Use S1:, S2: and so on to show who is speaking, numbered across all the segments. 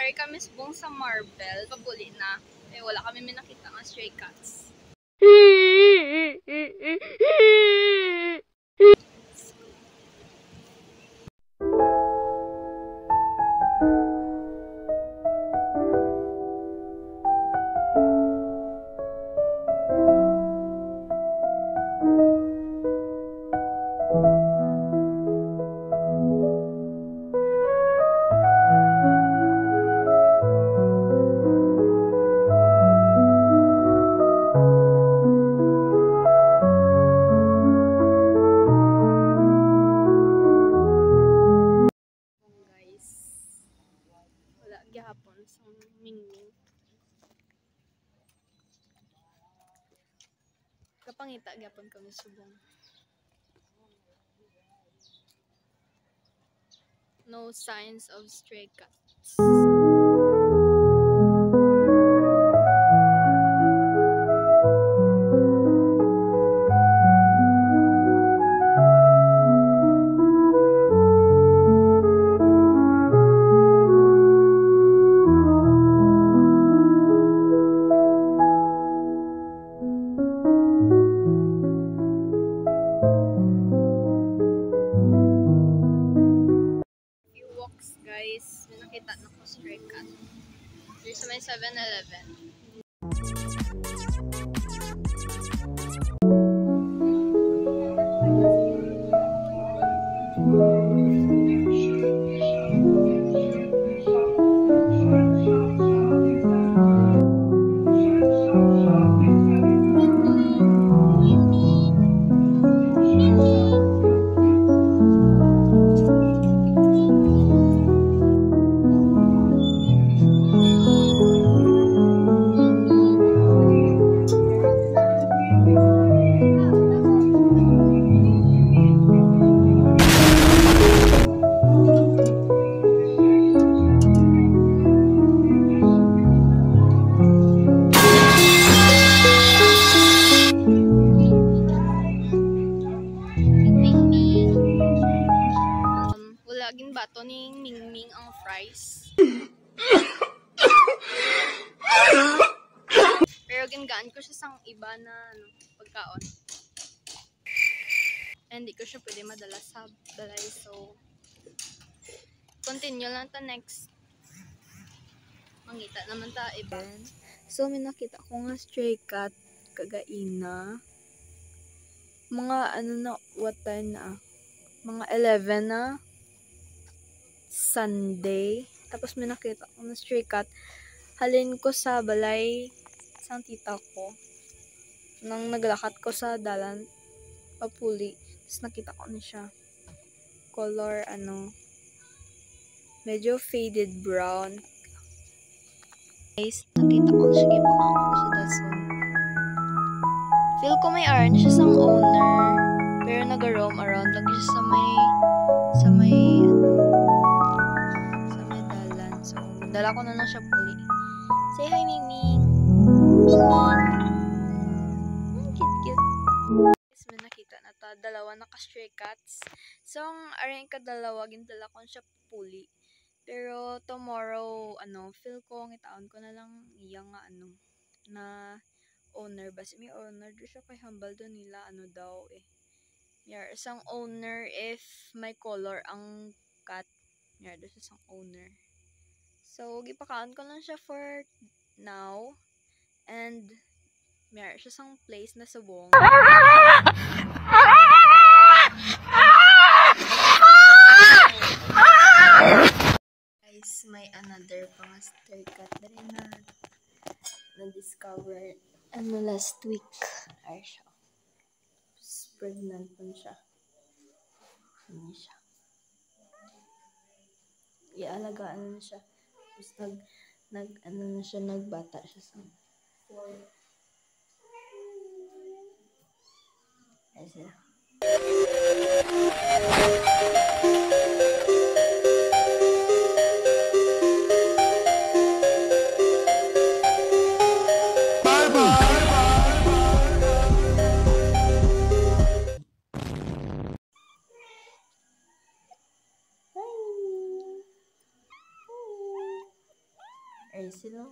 S1: Ari kami subong sa Marvel, pabuli na. Eh, wala kami nakita ng stray cats. Gihapon sa Mingming. Kapangita gihapon kami subong. No signs of stray cats. Guys, may nakita na ko stray cat. There's my 7-Eleven. Laging bato ni Mingming ang fries. Pero gingaan ko siya sang iba na pagkaon. And hindi ko siya pwede madala sa balay. So, continue lang ta next. Mangita naman ta iba. So, may nakita ko nga stray cat kagaina. Mga what time na? Mga 11 na. Sunday. Tapos may nakita ko na stray cat. Halin ko sa balay sang tita ko. Nang naglakat ko sa dalan papuli. Tapos nakita ko na siya. Color medyo faded brown. Guys, nakita ko na siya. Gipaka ko na siya dason. Feel ko may na siya sang owner. Pero nag-roam around lagi siya sa may dala ko na lang siya puli. Say hi, Mingming. Mingming. Cute. Guys, may nakita na ta. Dalawa naka-stray cats. So, ang aring kadalawa, gindala ko siya puli. Pero, tomorrow, feel ko, ngitaon ko na lang iyang na owner. Basta may owner doon siya kay hambal doon nila, daw eh. May isang owner if may color ang cat. May doon siya isang owner. So, gipakaan ko lang siya for now. And, meron siya sang place na subong. Guys, may another pang stray cat na rin na-discover last week. Ay siya. Pregnant pa siya. Hindi siya. Ialagaan na siya. Tapos na siya, nagbata siya sa 4. Ayan sila. sila.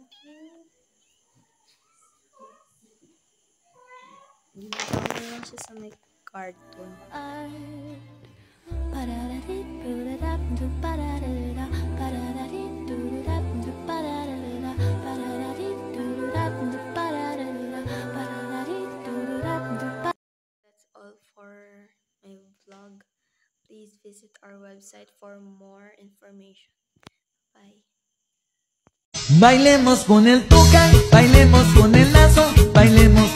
S1: Ginagawa lang siya sa may cartoon. That's all for my vlog. Please visit our website for more information. Bye.
S2: Bailemos con el tucán, bailemos con el lazo, bailemos